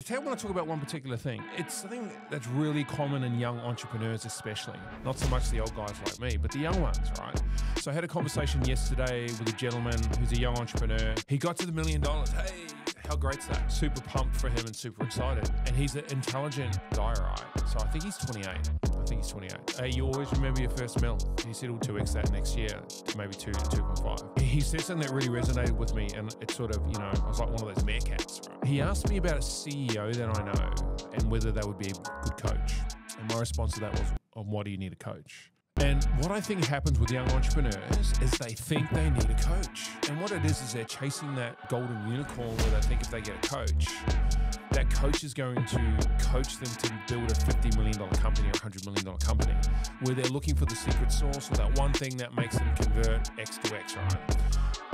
Today I want to talk about one particular thing. It's something that's really common in young entrepreneurs especially. Not so much the old guys like me, but the young ones, right? So I had a conversation yesterday with a gentleman who's a young entrepreneur. He got to the $1 million. Hey, how great's that? Super pumped for him and super excited. And he's an intelligent guy, right? So I think he's 28. Hey, you always remember your first mil. He said he'll 2x that next year, maybe 2.5. He said something that really resonated with me, and it's sort of, I was like one of those meerkats, right? He asked me about a CEO that I know and whether they would be a good coach. And my response to that was, why do you need a coach? And what I think happens with young entrepreneurs is they think they need a coach. And what it is they're chasing that golden unicorn where they think if they get a coach, that coach is going to coach them to build a $50 million company or $100 million company, where they're looking for the secret sauce or that one thing that makes them convert X to X, right?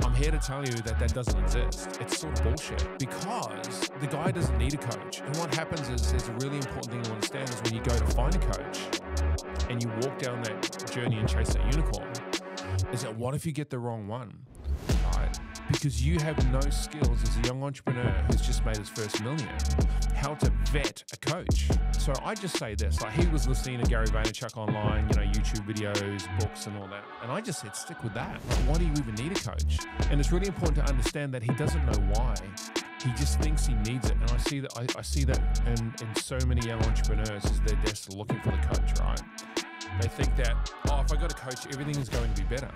I'm here to tell you that that doesn't exist. It's sort of bullshit because the guy doesn't need a coach. And what happens is there's a really important thing to understand is when you go to find a coach and you walk down that journey and chase that unicorn, is that what if you get the wrong one, right? Because you have no skills as a young entrepreneur who's just made his first million, how to vet a coach. So I just say this, like he was listening to Gary Vaynerchuk online, YouTube videos, books and all that. And I just said, stick with that. Like, why do you even need a coach? And it's really important to understand that he doesn't know why. He just thinks he needs it. And I see that in so many young entrepreneurs is they're just looking for the coach, right? They think that, if I got a coach, everything is going to be better.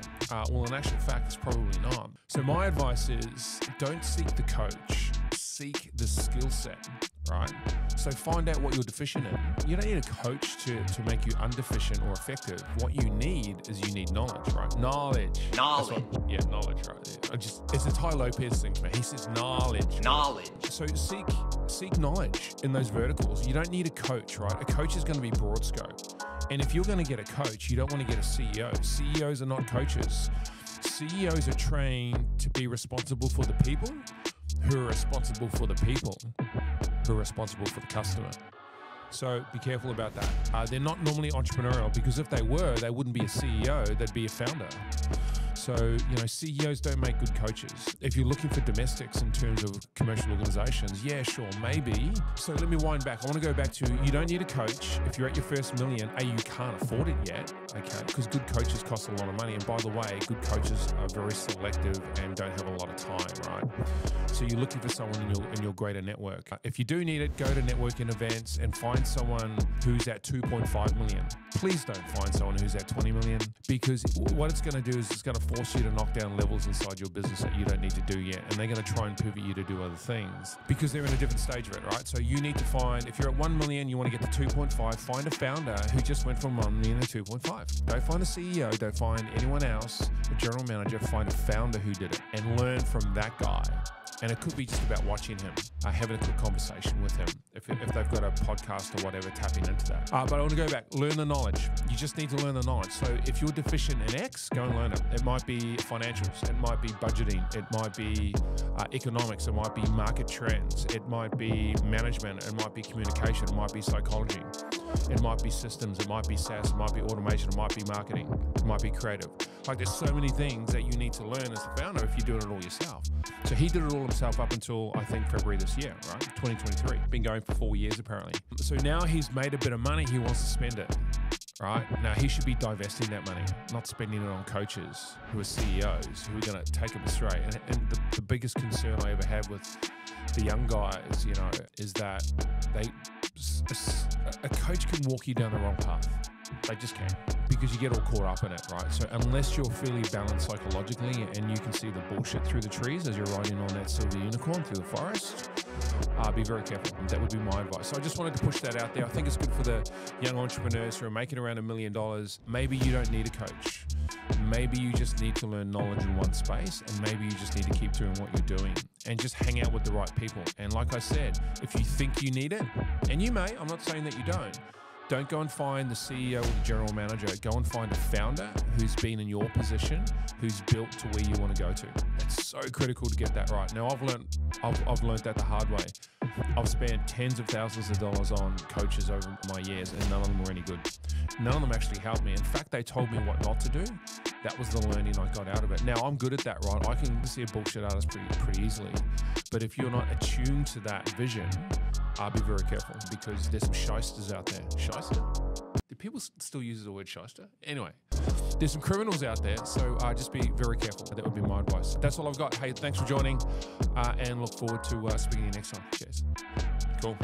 Well, in actual fact, it's probably not. So my advice is don't seek the coach, seek the skill set, right? So find out what you're deficient in. You don't need a coach to make you undeficient or effective. What you need is you need knowledge, right? Knowledge, right? Yeah. It's a Ty Lopez thing for me. He says knowledge. So seek knowledge in those verticals. You don't need a coach, right? A coach is going to be broad scope. And if you're going to get a coach, you don't want to get a CEO. CEOs are not coaches. CEOs are trained to be responsible for the people who are responsible for the people who are responsible for the customer. So be careful about that. They're not normally entrepreneurial because if they were, they wouldn't be a CEO, they'd be a founder. So, CEOs don't make good coaches. If you're looking for domestics in terms of commercial organizations, yeah, sure, maybe. So let me wind back. I want to go back to, you don't need a coach. If you're at your first million, you can't afford it yet, okay? Because good coaches cost a lot of money. And by the way, good coaches are very selective and don't have a lot of time, right? So you're looking for someone in your greater network. If you do need it, go to networking events and find someone who's at 2.5 million. Please don't find someone who's at 20 million because what it's going to do is it's going to force you to knock down levels inside your business that you don't need to do yet. And they're going to try and pivot you to do other things because they're in a different stage of it, right? So you need to find, if you're at 1 million, you want to get to 2.5, find a founder who just went from 1 million to 2.5. Don't find a CEO, don't find anyone else, a general manager, find a founder who did it and learn from that guy. And it could be just about watching him, having a quick conversation with him. If they've got a podcast or whatever, tapping into that. But I want to go back, learn the knowledge. You just need to learn the knowledge. So if you're deficient in X, go and learn it. It might be financials, it might be budgeting, it might be economics, it might be market trends, it might be management, it might be communication, it might be psychology, it might be systems, it might be SaaS, it might be automation, it might be marketing, it might be creative. Like there's so many things that you need to learn as a founder if you're doing it all yourself. So he did it all himself up until I think February this year, right? 2023. Been going for 4 years apparently. So now he's made a bit of money, he wants to spend it, right? Now he should be divesting that money, not spending it on coaches who are CEOs who are going to take him astray. And the biggest concern I ever had with the young guys, is that a coach can walk you down the wrong path. They just can, because you get all caught up in it, right? So unless you're fairly balanced psychologically and you can see the bullshit through the trees as you're riding on that silver unicorn through the forest, be very careful. That would be my advice. So I just wanted to push that out there. I think it's good for the young entrepreneurs who are making around $1 million. Maybe you don't need a coach. Maybe you just need to learn knowledge in one space, and maybe you just need to keep doing what you're doing and just hang out with the right people. And like I said, if you think you need it, and you may, I'm not saying that you don't go and find the CEO or the general manager. Go and find a founder who's been in your position, who's built to where you want to go to. It's so critical to get that right. Now, I've learned that the hard way. I've spent tens of thousands of dollars on coaches over my years, and none of them were any good. None of them actually helped me. In fact, they told me what not to do. That was the learning I got out of it. Now, I'm good at that, right? I can see a bullshit artist pretty easily. But if you're not attuned to that vision, be very careful because there's some shysters out there. Shyster? Do people still use the word shyster? Anyway, there's some criminals out there, so just be very careful. That would be my advice. That's all I've got. Hey, thanks for joining, and look forward to speaking to you next time. Cheers. Cool.